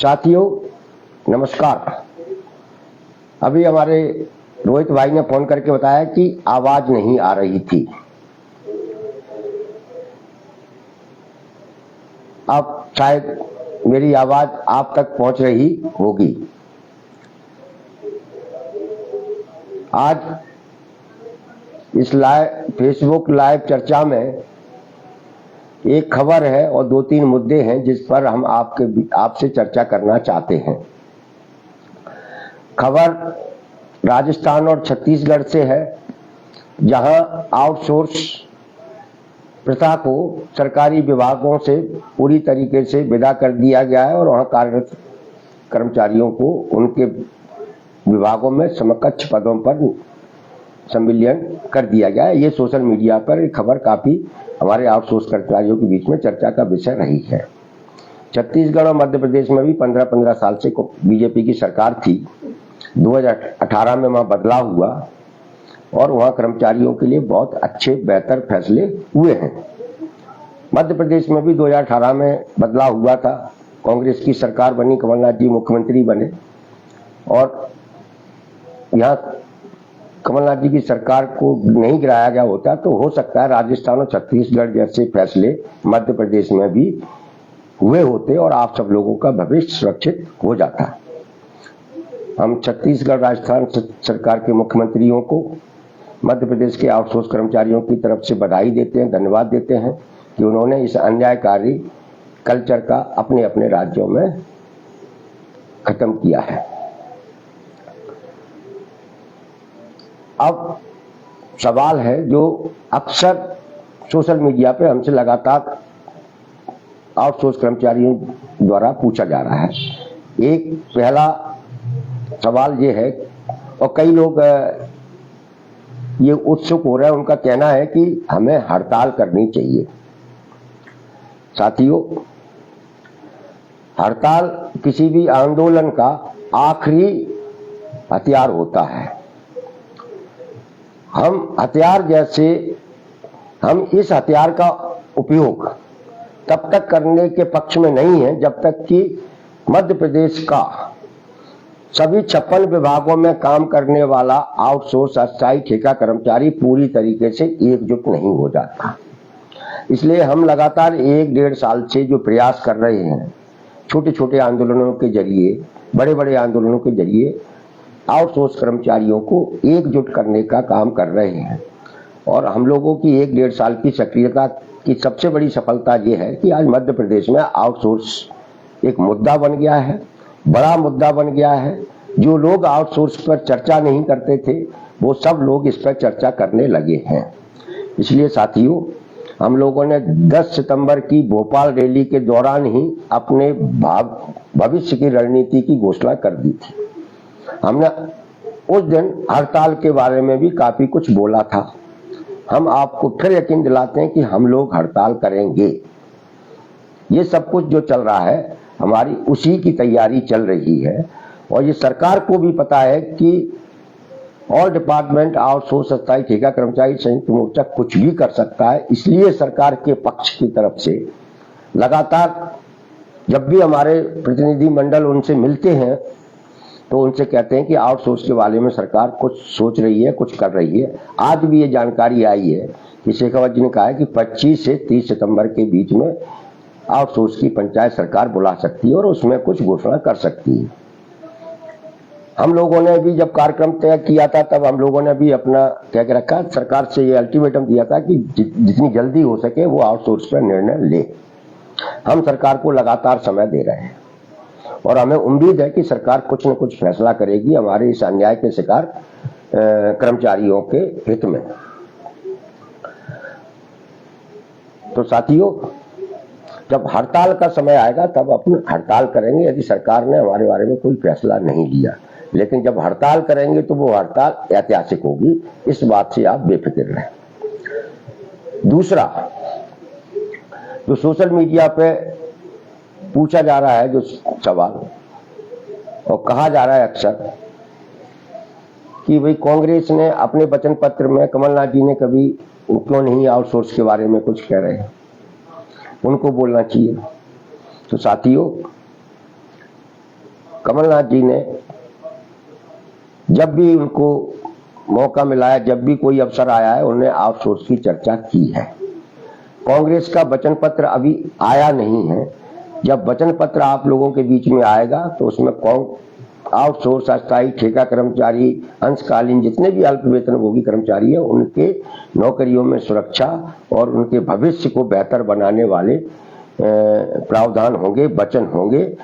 साथियों नमस्कार। अभी हमारे रोहित भाई ने फोन करके बताया कि आवाज नहीं आ रही थी। अब शायद मेरी आवाज आप तक पहुंच रही होगी। आज इस फेसबुक लाइव चर्चा में एक खबर है और 2-3 मुद्दे हैं जिस पर हम आपसे चर्चा करना चाहते हैं। खबर राजस्थान और छत्तीसगढ़ से है, जहां आउटसोर्स प्रथा को सरकारी विभागों से पूरी तरीके से विदा कर दिया गया है और वहां कार्यरत कर्मचारियों को उनके विभागों में समकक्ष पदों पर संविलियन कर दिया गया है। ये सोशल मीडिया पर खबर काफी हमारे आउटसोर्स कर्मचारियों के बीच में चर्चा का विषय रही है। छत्तीसगढ़ और मध्य प्रदेश में भी 15-15 साल से बीजेपी की सरकार थी। 2018 में वहां बदलाव हुआ और वहां कर्मचारियों के लिए बहुत अच्छे बेहतर फैसले हुए हैं। मध्य प्रदेश में भी 2018 में बदलाव हुआ था। कांग्रेस की सरकार बनी, कमलनाथ जी मुख्यमंत्री बने और यहाँ कमलनाथ जी की सरकार को नहीं गिराया गया होता तो हो सकता है राजस्थान और छत्तीसगढ़ जैसे फैसले मध्य प्रदेश में भी हुए होते और आप सब लोगों का भविष्य सुरक्षित हो जाता। हम छत्तीसगढ़ राजस्थान सरकार के मुख्यमंत्रियों को मध्य प्रदेश के आउटसोर्स कर्मचारियों की तरफ से बधाई देते हैं, धन्यवाद देते हैं कि उन्होंने इस अन्यायकारी कल्चर का अपने अपने राज्यों में खत्म किया है। अब सवाल है जो अक्सर सोशल मीडिया पे हमसे लगातार आउटसोर्स कर्मचारियों द्वारा पूछा जा रहा है। एक पहला सवाल ये है और कई लोग ये उत्सुक हो रहे हैं, उनका कहना है कि हमें हड़ताल करनी चाहिए। साथियों, हड़ताल किसी भी आंदोलन का आखिरी हथियार होता है। हम इस हथियार का उपयोग तब तक करने के पक्ष में नहीं है जब तक कि मध्य प्रदेश का सभी 56 विभागों में काम करने वाला आउटसोर्स अस्थायी ठेका कर्मचारी पूरी तरीके से एकजुट नहीं हो जाता। इसलिए हम लगातार 1-1.5 साल से जो प्रयास कर रहे हैं, छोटे छोटे आंदोलनों के जरिए, बड़े बड़े आंदोलनों के जरिए आउटसोर्स कर्मचारियों को एकजुट करने का काम कर रहे हैं। और हम लोगों की 1-1.5 साल की सक्रियता की सबसे बड़ी सफलता ये है कि आज मध्य प्रदेश में आउटसोर्स एक मुद्दा बन गया है, बड़ा मुद्दा बन गया है। जो लोग आउटसोर्स पर चर्चा नहीं करते थे वो सब लोग इस पर चर्चा करने लगे हैं। इसलिए साथियों, हम लोगों ने 10 सितंबर की भोपाल रैली के दौरान ही अपने भविष्य की रणनीति की घोषणा कर दी थी। हमने उस दिन हड़ताल के बारे में भी काफी कुछ बोला था। हम आपको फिर यकीन दिलाते हैं कि हम लोग हड़ताल करेंगे। ये सब कुछ जो चल रहा है हमारी उसी की तैयारी चल रही है और ये सरकार को भी पता है कि ऑल डिपार्टमेंट आउटसोर्स अस्थायी ठेका कर्मचारी संयुक्त मोर्चा कुछ भी कर सकता है। इसलिए सरकार के पक्ष की तरफ से लगातार जब भी हमारे प्रतिनिधि मंडल उनसे मिलते हैं तो उनसे कहते हैं कि आउटसोर्स के बारे में सरकार कुछ सोच रही है, कुछ कर रही है। आज भी ये जानकारी आई है कि शेखावत जी ने कहा है कि 25 से 30 सितंबर के बीच में आउटसोर्स की पंचायत सरकार बुला सकती है और उसमें कुछ घोषणा कर सकती है। हम लोगों ने भी जब कार्यक्रम तय किया था तब हम लोगों ने भी अपना कह के रखा, सरकार से ये अल्टीमेटम दिया था कि जितनी जल्दी हो सके वो आउटसोर्स पर निर्णय ले। हम सरकार को लगातार समय दे रहे हैं और हमें उम्मीद है कि सरकार कुछ न कुछ फैसला करेगी हमारे इस अन्याय के शिकार कर्मचारियों के हित में। तो साथियों, जब हड़ताल का समय आएगा तब अपन हड़ताल करेंगे यदि सरकार ने हमारे बारे में कोई फैसला नहीं लिया। लेकिन जब हड़ताल करेंगे तो वो हड़ताल ऐतिहासिक होगी, इस बात से आप बेफिक्र रहें। दूसरा, जो सोशल मीडिया पे पूछा जा रहा है जो सवाल और कहा जा रहा है अक्सर कि भाई कांग्रेस ने अपने वचन पत्र में, कमलनाथ जी ने कभी क्यों नहीं आउटसोर्स के बारे में कुछ कह रहे हैं, उनको बोलना चाहिए। तो साथियों, कमलनाथ जी ने जब भी उनको मौका मिला है, जब भी कोई अवसर आया है, उन्होंने आउटसोर्स की चर्चा की है। कांग्रेस का वचन पत्र अभी आया नहीं है। जब वचन पत्र आप लोगों के बीच में आएगा तो उसमें आउटसोर्स, अस्थायी, ठेका कर्मचारी, अंशकालीन, जितने भी अल्प वेतनभोगी कर्मचारी हैं, उनके नौकरियों में सुरक्षा और उनके भविष्य को बेहतर बनाने वाले प्रावधान होंगे, वचन होंगे।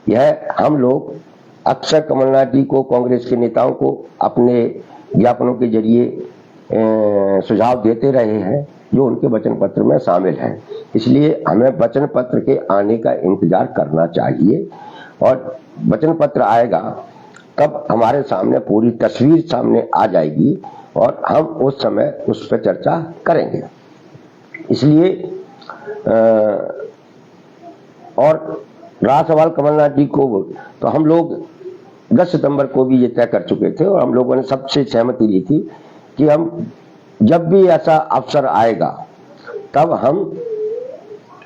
यह हम लोग अक्सर कमलनाथ जी को, कांग्रेस के नेताओं को अपने ज्ञापनों के जरिए सुझाव देते रहे हैं, जो उनके वचन पत्र में शामिल है। इसलिए हमें वचन पत्र के आने का इंतजार करना चाहिए, और वचन पत्र आएगा तब हमारे सामने पूरी तस्वीर सामने आ जाएगी और हम उस समय उस पर चर्चा करेंगे। इसलिए और रहा सवाल कमलनाथ जी को, तो हम लोग 10 सितंबर को भी ये तय कर चुके थे और हम लोगों ने सबसे सहमति ली थी कि हम जब भी ऐसा अवसर आएगा तब हम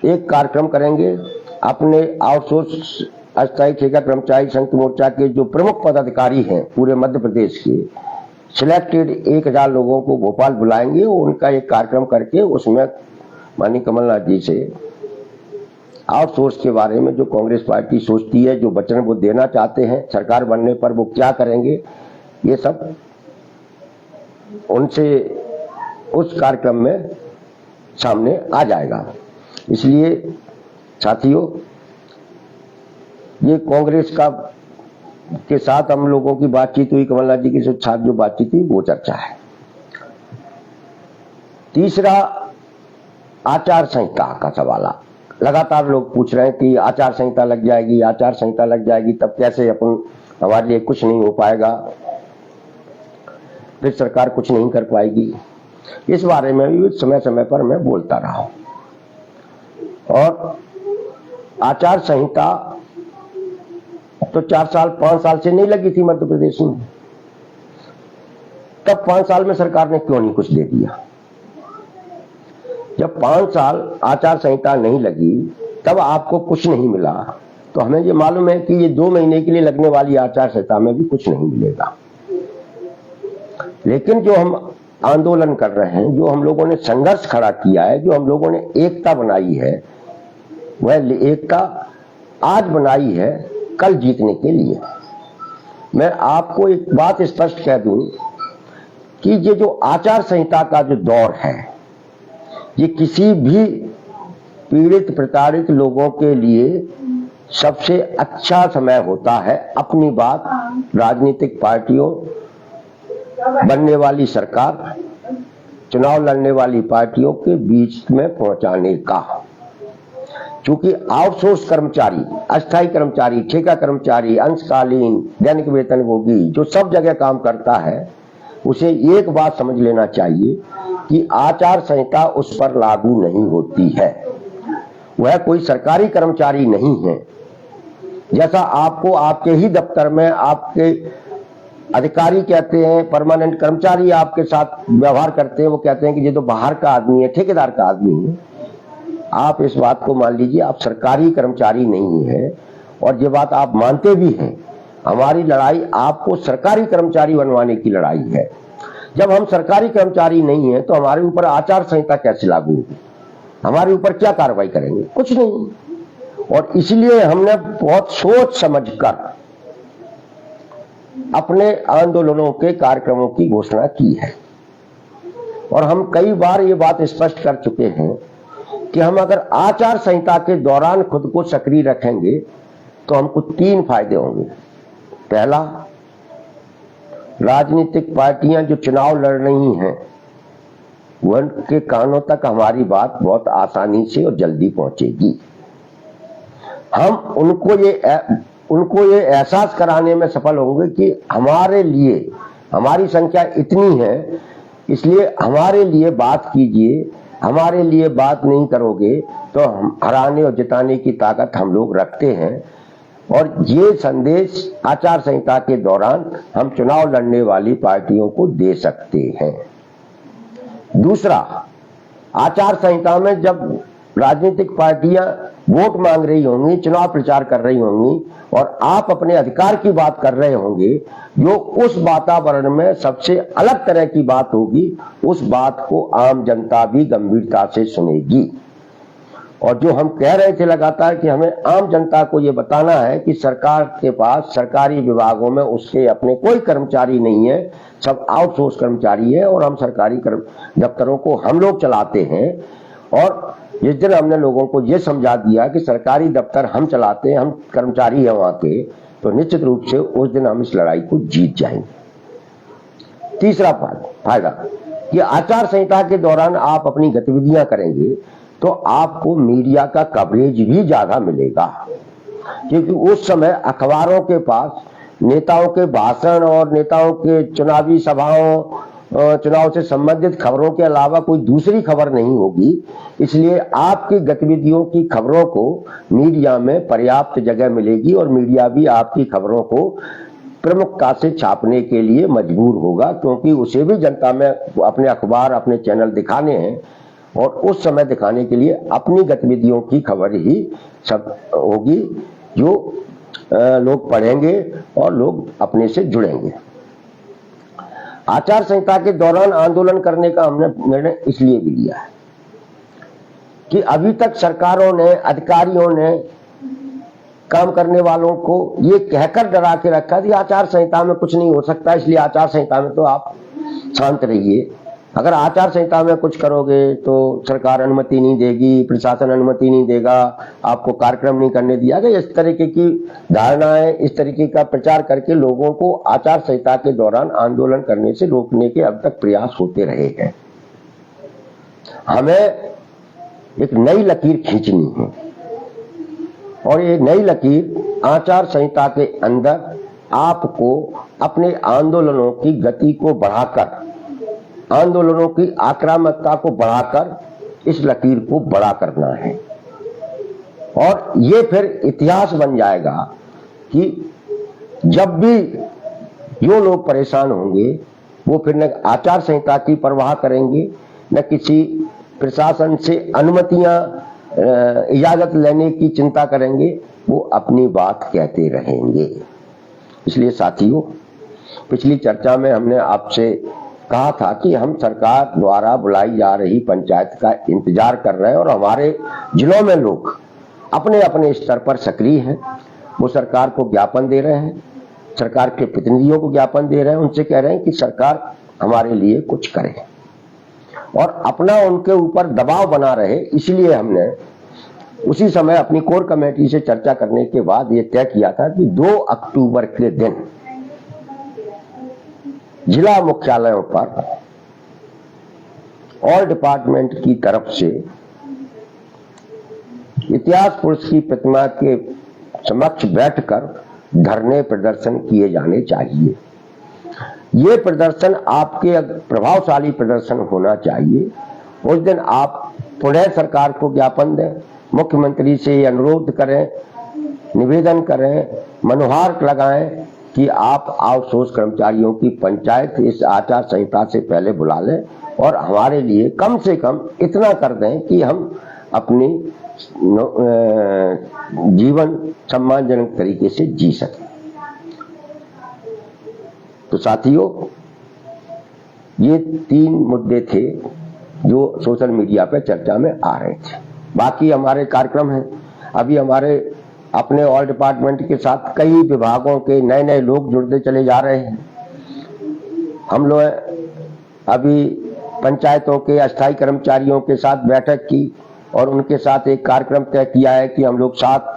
एक कार्यक्रम करेंगे। अपने आउटसोर्स, अस्थायी, ठेका कर्मचारी संघ मोर्चा के जो प्रमुख पदाधिकारी हैं पूरे मध्य प्रदेश के, सिलेक्टेड 1000 लोगों को भोपाल बुलाएंगे। उनका एक कार्यक्रम करके उसमें माननीय कमलनाथ जी से आउटसोर्स के बारे में जो कांग्रेस पार्टी सोचती है, जो वचन वो देना चाहते हैं, सरकार बनने पर वो क्या करेंगे, ये सब उनसे उस कार्यक्रम में सामने आ जाएगा। इसलिए साथियों, ये कांग्रेस का के साथ हम लोगों की बातचीत हुई, कमलनाथ जी के साथ जो बातचीत हुई वो चर्चा है। तीसरा, आचार संहिता का सवाल लगातार लोग पूछ रहे हैं कि आचार संहिता लग जाएगी, आचार संहिता लग जाएगी, तब कैसे हमारे लिए कुछ नहीं हो पाएगा, फिर सरकार कुछ नहीं कर पाएगी। इस बारे में भी समय समय पर मैं बोलता रहा हूं। और आचार संहिता तो 4 साल 5 साल से नहीं लगी थी मध्य प्रदेश में, तब 5 साल में सरकार ने क्यों नहीं कुछ दे दिया? जब 5 साल आचार संहिता नहीं लगी, तब आपको कुछ नहीं मिला, तो हमें ये मालूम है कि ये 2 महीने के लिए लगने वाली आचार संहिता में भी कुछ नहीं मिलेगा। लेकिन जो हम आंदोलन कर रहे हैं, जो हम लोगों ने संघर्ष खड़ा किया है, जो हम लोगों ने एकता बनाई है, वह एकता आज बनाई है कल जीतने के लिए। मैं आपको एक बात स्पष्ट कह दूं कि ये जो आचार संहिता का जो दौर है, ये किसी भी पीड़ित प्रताड़ित लोगों के लिए सबसे अच्छा समय होता है अपनी बात राजनीतिक पार्टियों, बनने वाली सरकार, चुनाव लड़ने वाली पार्टियों के बीच में पहुंचाने का। क्योंकि आउटसोर्स कर्मचारी, अस्थायी कर्मचारी, ठेका कर्मचारी, अंशकालीन, दैनिक वेतनभोगी जो सब जगह काम करता है, उसे एक बात समझ लेना चाहिए कि आचार संहिता उस पर लागू नहीं होती है। वह कोई सरकारी कर्मचारी नहीं है। जैसा आपको आपके ही दफ्तर में आपके अधिकारी कहते हैं, परमानेंट कर्मचारी आपके साथ व्यवहार करते हैं, वो कहते हैं कि ये तो बाहर का आदमी है, ठेकेदार का आदमी है। आप इस बात को मान लीजिए, आप सरकारी कर्मचारी नहीं है, और ये बात आप मानते भी हैं। हमारी लड़ाई आपको सरकारी कर्मचारी बनवाने की लड़ाई है। जब हम सरकारी कर्मचारी नहीं है तो हमारे ऊपर आचार संहिता कैसे लागू होगी? हमारे ऊपर क्या कार्रवाई करेंगे? कुछ नहीं। और इसलिए हमने बहुत सोच समझकर अपने आंदोलनों के कार्यक्रमों की घोषणा की है। और हम कई बार ये बात स्पष्ट कर चुके हैं कि हम अगर आचार संहिता के दौरान खुद को सक्रिय रखेंगे तो हमको 3 फायदे होंगे। पहला, राजनीतिक पार्टियां जो चुनाव लड़ रही हैं, उनके कानों तक हमारी बात बहुत आसानी से और जल्दी पहुंचेगी। हम उनको ये एहसास कराने में सफल होंगे कि हमारे लिए, हमारी संख्या इतनी है, इसलिए हमारे लिए बात कीजिए, हमारे लिए बात नहीं करोगे तो हम हराने और जिताने की ताकत हम लोग रखते हैं। और ये संदेश आचार संहिता के दौरान हम चुनाव लड़ने वाली पार्टियों को दे सकते हैं। दूसरा, आचार संहिता में जब राजनीतिक पार्टियां वोट मांग रही होंगी, चुनाव प्रचार कर रही होंगी और आप अपने अधिकार की बात कर रहे होंगे, जो उस वातावरण में सबसे अलग तरह की बात होगी, उस बात को आम जनता भी गंभीरता से सुनेगी। और जो हम कह रहे थे लगातार कि हमें आम जनता को ये बताना है कि सरकार के पास सरकारी विभागों में उसके अपने कोई कर्मचारी नहीं है, सब आउटसोर्स कर्मचारी है और हम सरकारी दफ्तरों को हम लोग चलाते हैं। और जिस दिन हमने लोगों को ये समझा दिया कि सरकारी दफ्तर हम चलाते हैं, हम कर्मचारी हैं वहां के, तो निश्चित रूप से उस दिन हम इस लड़ाई को जीत जाएंगे। तीसरा फायदा कि आचार संहिता के दौरान आप अपनी गतिविधियां करेंगे तो आपको मीडिया का कवरेज भी ज्यादा मिलेगा, क्योंकि उस समय अखबारों के पास नेताओं के भाषण और नेताओं के चुनावी सभाओं, चुनाव से संबंधित खबरों के अलावा कोई दूसरी खबर नहीं होगी। इसलिए आपकी गतिविधियों की खबरों को मीडिया में पर्याप्त जगह मिलेगी और मीडिया भी आपकी खबरों को प्रमुखता से छापने के लिए मजबूर होगा, क्योंकि उसे भी जनता में अपने अखबार, अपने चैनल दिखाने हैं और उस समय दिखाने के लिए अपनी गतिविधियों की खबर ही सब होगी जो लोग पढ़ेंगे और लोग अपने से जुड़ेंगे। आचार संहिता के दौरान आंदोलन करने का हमने निर्णय इसलिए भी लिया है कि अभी तक सरकारों ने, अधिकारियों ने काम करने वालों को ये कहकर डरा के रखा कि आचार संहिता में कुछ नहीं हो सकता, इसलिए आचार संहिता में तो आप शांत रहिए। अगर आचार संहिता में कुछ करोगे तो सरकार अनुमति नहीं देगी, प्रशासन अनुमति नहीं देगा, आपको कार्यक्रम नहीं करने दिया गया। इस तरीके की धारणाएं, इस तरीके का प्रचार करके लोगों को आचार संहिता के दौरान आंदोलन करने से रोकने के अब तक प्रयास होते रहे हैं। हमें एक नई लकीर खींचनी है और ये नई लकीर आचार संहिता के अंदर आपको अपने आंदोलनों की गति को बढ़ाकर, आंदोलनों की आक्रामकता को बढ़ाकर इस लकीर को बड़ा करना है। और ये फिर इतिहास बन जाएगा कि जब भी जो लोग परेशान होंगे वो फिर न आचार संहिता की परवाह करेंगे, न किसी प्रशासन से अनुमतियां, इजाजत लेने की चिंता करेंगे, वो अपनी बात कहते रहेंगे। इसलिए साथियों, पिछली चर्चा में हमने आपसे कहा था कि हम सरकार द्वारा बुलाई जा रही पंचायत का इंतजार कर रहे हैं और हमारे जिलों में लोग अपने अपने स्तर पर सक्रिय हैं। वो सरकार को ज्ञापन दे रहे हैं, सरकार के प्रतिनिधियों को ज्ञापन दे रहे हैं, उनसे कह रहे हैं कि सरकार हमारे लिए कुछ करे और अपना उनके ऊपर दबाव बना रहे। इसलिए हमने उसी समय अपनी कोर कमेटी से चर्चा करने के बाद ये तय किया था कि 2 अक्टूबर के दिन जिला मुख्यालयों पर ऑल डिपार्टमेंट की तरफ से इतिहास पुरुष की प्रतिमा के समक्ष बैठकर धरने प्रदर्शन किए जाने चाहिए। ये प्रदर्शन आपके प्रभावशाली प्रदर्शन होना चाहिए। उस दिन आप पुनः सरकार को ज्ञापन दें, मुख्यमंत्री से अनुरोध करें, निवेदन करें, मनोहार लगाएं कि आप आउटसोर्स कर्मचारियों की पंचायत इस आचार संहिता से पहले बुला लें और हमारे लिए कम से कम इतना कर दें कि हम अपनी जीवन सम्मानजनक तरीके से जी सकें। तो साथियों, ये 3 मुद्दे थे जो सोशल मीडिया पर चर्चा में आ रहे थे। बाकी हमारे कार्यक्रम हैं। अभी हमारे अपने ऑल डिपार्टमेंट के साथ कई विभागों के नए नए लोग जुड़ते चले जा रहे हैं। हम लोग अभी पंचायतों के अस्थायी कर्मचारियों के साथ बैठक की और उनके साथ एक कार्यक्रम तय किया है कि हम लोग 7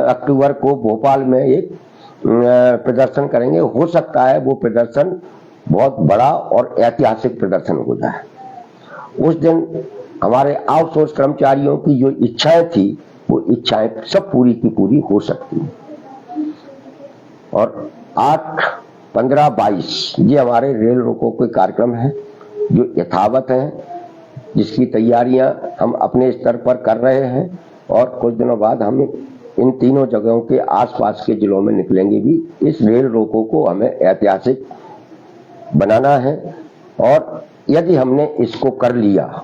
अक्टूबर को भोपाल में एक प्रदर्शन करेंगे। हो सकता है वो प्रदर्शन बहुत बड़ा और ऐतिहासिक प्रदर्शन हो जाए। उस दिन हमारे आउटसोर्स कर्मचारियों की जो इच्छाएं थी वो इच्छाएं सब पूरी की पूरी हो सकती हैं। और 8, 15, 22 ये हमारे रेल रोको के कार्यक्रम हैं जो यथावत हैं, जिसकी तैयारियां हम अपने स्तर पर कर रहे हैं और कुछ दिनों बाद हम इन तीनों जगहों के आसपास के जिलों में निकलेंगे भी। इस रेल रोको को हमें ऐतिहासिक बनाना है और यदि हमने इसको कर लिया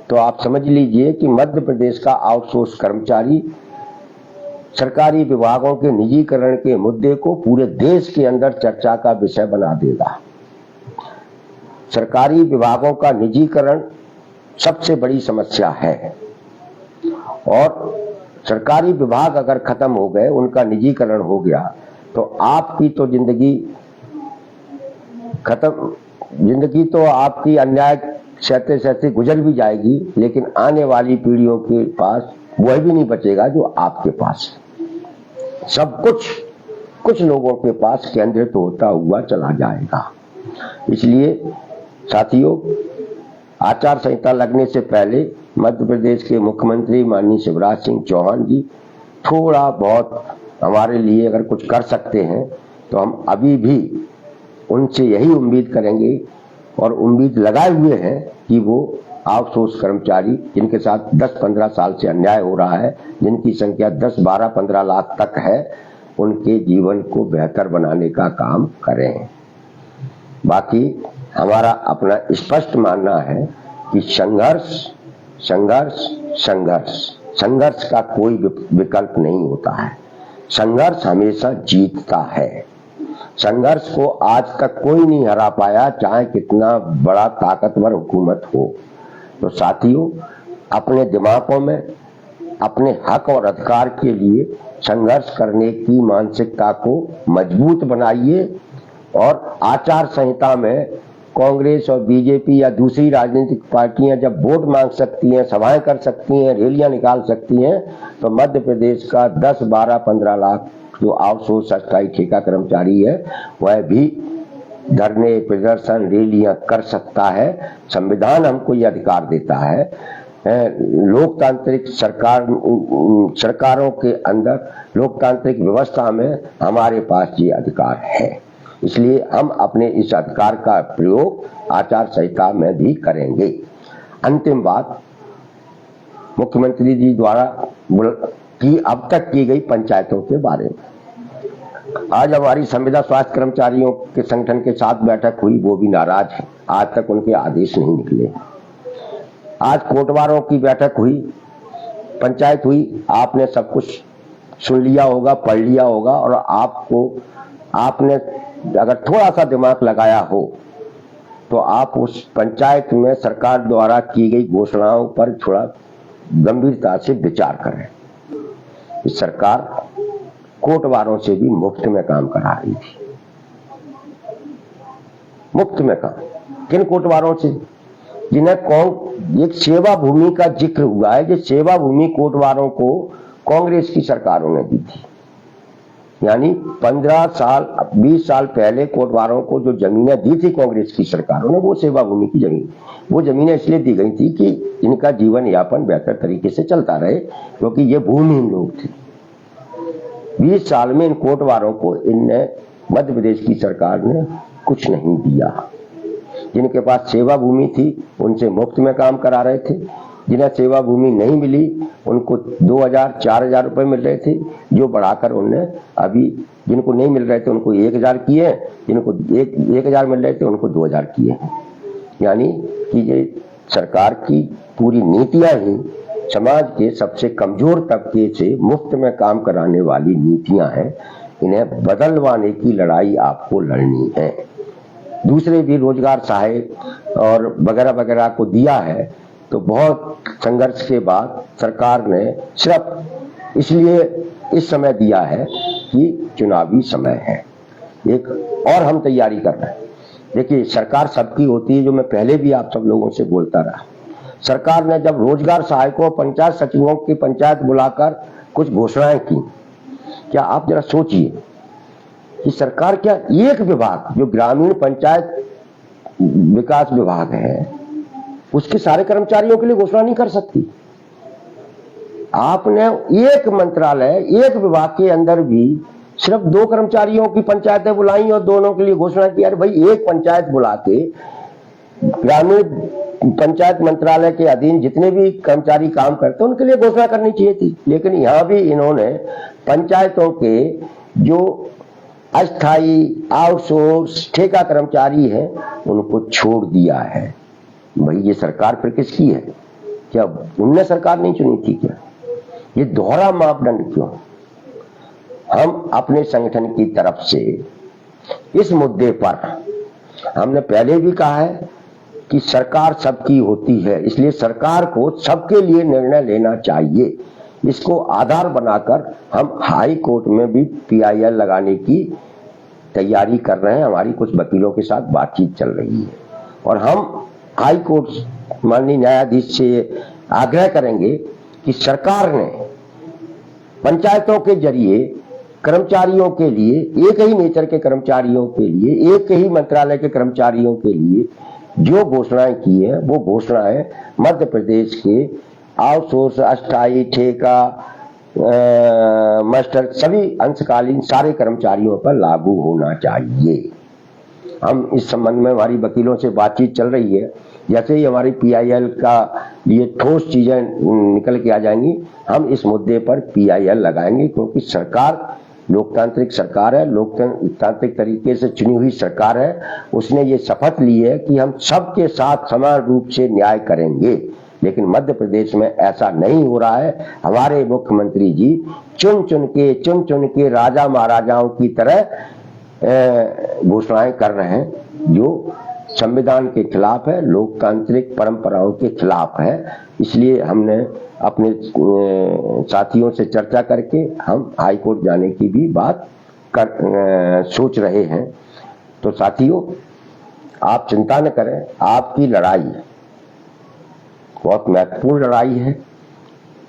तो आप समझ लीजिए कि मध्य प्रदेश का आउटसोर्स कर्मचारी सरकारी विभागों के निजीकरण के मुद्दे को पूरे देश के अंदर चर्चा का विषय बना देगा। सरकारी विभागों का निजीकरण सबसे बड़ी समस्या है और सरकारी विभाग अगर खत्म हो गए, उनका निजीकरण हो गया, तो आपकी तो जिंदगी खत्म, जिंदगी तो आपकी अन्याय सहते सहते गुजर भी जाएगी, लेकिन आने वाली पीढ़ियों के पास वह भी नहीं बचेगा जो आपके पास है। सब कुछ लोगों के पास केंद्रित होता हुआ चला जाएगा। इसलिए साथियों, आचार संहिता लगने से पहले मध्य प्रदेश के मुख्यमंत्री माननीय शिवराज सिंह चौहान जी थोड़ा बहुत हमारे लिए अगर कुछ कर सकते हैं तो हम अभी भी उनसे यही उम्मीद करेंगे और उम्मीद लगाए हुए हैं कि वो आउटसोर्स कर्मचारी जिनके साथ 10-15 साल से अन्याय हो रहा है, जिनकी संख्या 10-12-15 लाख तक है, उनके जीवन को बेहतर बनाने का काम करें। बाकी हमारा अपना स्पष्ट मानना है कि संघर्ष का कोई विकल्प नहीं होता है। संघर्ष हमेशा जीतता है। संघर्ष को आज तक कोई नहीं हरा पाया, चाहे कितना बड़ा ताकतवर हुकूमत हो। तो साथियों, अपने दिमागों में अपने हक और अधिकार के लिए संघर्ष करने की मानसिकता को मजबूत बनाइए और आचार संहिता में कांग्रेस और बीजेपी या दूसरी राजनीतिक पार्टियां जब वोट मांग सकती हैं, सभाएं कर सकती हैं, रैलियां निकाल सकती हैं, तो मध्य प्रदेश का 10-12-15 लाख जो आउटसोर्स अस्थायी ठेका कर्मचारी है वह भी धरने, प्रदर्शन, रैलियां कर सकता है। संविधान हमको ये अधिकार देता है। लोकतांत्रिक सरकारों के अंदर लोकतांत्रिक व्यवस्था में हमारे पास ये अधिकार है। इसलिए हम अपने इस अधिकार का प्रयोग आचार संहिता में भी करेंगे। अंतिम बात, मुख्यमंत्री जी द्वारा की अब तक की गई पंचायतों के बारे में। आज हमारी संविदा स्वास्थ्य कर्मचारियों के संगठन के साथ बैठक हुई, वो भी नाराज है, आज तक उनके आदेश नहीं निकले। आज कोटवारों की बैठक हुई, पंचायत हुई, आपने सब कुछ सुन लिया होगा, पढ़ लिया होगा और आपने अगर थोड़ा सा दिमाग लगाया हो तो आप उस पंचायत में सरकार द्वारा की गई घोषणाओं पर थोड़ा गंभीरता से विचार करें। इस सरकार कोटवारों से भी मुफ्त में काम करा रही थी। मुफ्त में काम किन कोटवारों से? जिन्हें एक सेवा भूमि का जिक्र हुआ है, जो सेवा भूमि कोटवारों को कांग्रेस की सरकारों ने दी थी। यानी 15 साल 20 साल पहले कोटवारों को जो जमीनें दी थी कांग्रेस की सरकारों ने, वो सेवा भूमि की जमीन, वो जमीनें इसलिए दी गई थी कि इनका जीवन यापन बेहतर तरीके से चलता रहे, क्योंकि ये भूमिहीन लोग थे। 20 साल में इन कोटवारों को इनने मध्य प्रदेश की सरकार ने कुछ नहीं दिया। जिनके पास सेवा भूमि थी उनसे मुफ्त में काम करा रहे थे। जिन्हें सेवा भूमि नहीं मिली उनको 2000-4000 रुपए मिल रहे थे, जो बढ़ाकर उनने अभी जिनको नहीं मिल रहे थे उनको 1000 किए, जिनको 1000 मिल रहे थे उनको 2000 किए। यानी कि ये सरकार की पूरी नीतियां ही समाज के सबसे कमजोर तबके से मुफ्त में काम कराने वाली नीतियां हैं। इन्हें बदलवाने की लड़ाई आपको लड़नी है। दूसरे भी रोजगार सहायक और वगैरह वगैरह को दिया है, तो बहुत संघर्ष के बाद सरकार ने सिर्फ इसलिए इस समय दिया है कि चुनावी समय है, एक और हम तैयारी कर रहे हैं। देखिए, सरकार सबकी होती है, जो मैं पहले भी आप सब लोगों से बोलता रहा। सरकार ने जब रोजगार सहायकों, पंचायत सचिवों की पंचायत बुलाकर कुछ घोषणाएं की, क्या आप जरा सोचिए कि सरकार क्या एक विभाग जो ग्रामीण पंचायत विकास विभाग है उसके सारे कर्मचारियों के लिए घोषणा नहीं कर सकती? आपने एक मंत्रालय, एक विभाग के अंदर भी सिर्फ 2 कर्मचारियों की पंचायतें बुलाई और दोनों के लिए घोषणा की। अरे भाई, एक पंचायत बुला के ग्रामीण पंचायत मंत्रालय के अधीन जितने भी कर्मचारी काम करते हैं उनके लिए घोषणा करनी चाहिए थी। लेकिन यहां भी इन्होंने पंचायतों के जो अस्थायी आउटसोर्स ठेका कर्मचारी हैं उनको छोड़ दिया है। भाई, ये सरकार फिर किसकी है? क्या उनने सरकार नहीं चुनी थी क्या? ये दोहरा मापदंड क्यों? हम अपने संगठन की तरफ से इस मुद्दे पर हमने पहले भी कहा है कि सरकार सबकी होती है, इसलिए सरकार को सबके लिए निर्णय लेना चाहिए। इसको आधार बनाकर हम हाई कोर्ट में भी PIL लगाने की तैयारी कर रहे हैं। हमारी कुछ वकीलों के साथ बातचीत चल रही है और हम हाई कोर्ट माननीय न्यायाधीश से आग्रह करेंगे कि सरकार ने पंचायतों के जरिए कर्मचारियों के लिए, एक ही नेचर के कर्मचारियों के लिए, एक ही मंत्रालय के कर्मचारियों के लिए जो घोषणाएं की है वो घोषणाएं मध्य प्रदेश के आउटसोर्स, अस्थायी, ठेका, मास्टर सभी अंशकालीन सारे कर्मचारियों पर लागू होना चाहिए। हम इस संबंध में हमारी वकीलों से बातचीत चल रही है। जैसे ही हमारी PIL का ये ठोस चीजें निकल के आ जाएंगी, हम इस मुद्दे पर PIL लगाएंगे, क्योंकि सरकार लोकतांत्रिक सरकार है, लोकतांत्रिक तरीके से चुनी हुई सरकार है। उसने ये शपथ ली है कि हम सबके साथ समान रूप से न्याय करेंगे, लेकिन मध्य प्रदेश में ऐसा नहीं हो रहा है। हमारे मुख्यमंत्री जी चुन चुन के राजा महाराजाओं की तरह घोषणाएं कर रहे हैं, जो संविधान के खिलाफ है, लोकतांत्रिक परंपराओं के खिलाफ है। इसलिए हमने अपने साथियों से चर्चा करके हम हाई कोर्ट जाने की भी बात सोच रहे हैं। तो साथियों, आप चिंता न करें, आपकी लड़ाई बहुत महत्वपूर्ण लड़ाई है।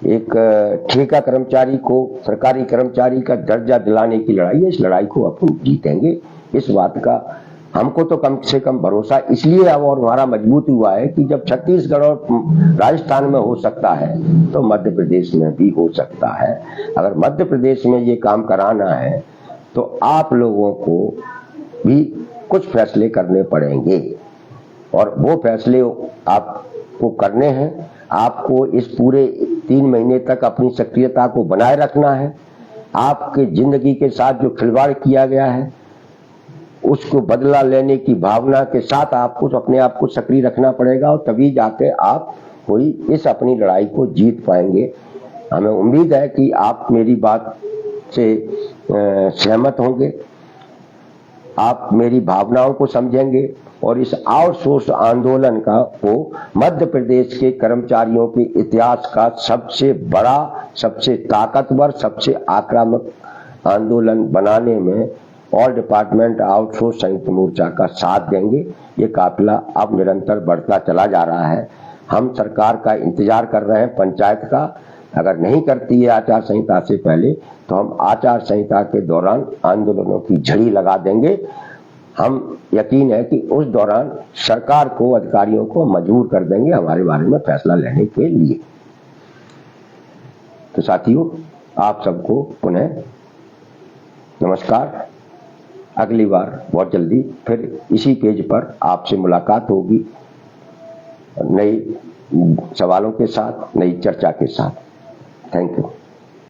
एक ठेका कर्मचारी को सरकारी कर्मचारी का दर्जा दिलाने की लड़ाई है। इस लड़ाई को अपन जीतेंगे, इस बात का हमको तो कम से कम भरोसा इसलिए अब और हमारा मजबूत हुआ है कि जब छत्तीसगढ़ और राजस्थान में हो सकता है तो मध्य प्रदेश में भी हो सकता है। अगर मध्य प्रदेश में ये काम कराना है तो आप लोगों को भी कुछ फैसले करने पड़ेंगे और वो फैसले आपको करने हैं। आपको इस पूरे 3 महीने तक अपनी सक्रियता को बनाए रखना है। आपके जिंदगी के साथ जो खिलवाड़ किया गया है उसको बदला लेने की भावना के साथ आपको अपने आप को सक्रिय रखना पड़ेगा और तभी जाके आप कोई इस अपनी लड़ाई को जीत पाएंगे। हमें उम्मीद है कि आप मेरी बात से सहमत होंगे, आप मेरी भावनाओं को समझेंगे और इस आउटसोर्स आंदोलन को मध्य प्रदेश के कर्मचारियों के इतिहास का सबसे बड़ा, सबसे ताकतवर, सबसे आक्रामक आंदोलन बनाने में ऑल डिपार्टमेंट आउटसोर्स संयुक्त मोर्चा का साथ देंगे। ये काफिला अब निरंतर बढ़ता चला जा रहा है। हम सरकार का इंतजार कर रहे हैं, पंचायत का। अगर नहीं करती है आचार संहिता से पहले तो हम आचार संहिता के दौरान आंदोलनों की झड़ी लगा देंगे। हम यकीन है कि उस दौरान सरकार को, अधिकारियों को मजबूर कर देंगे हमारे बारे में फैसला लेने के लिए। तो साथियों, आप सबको पुनः नमस्कार। अगली बार बहुत जल्दी फिर इसी पेज पर आपसे मुलाकात होगी, नए सवालों के साथ, नई चर्चा के साथ। Thank you.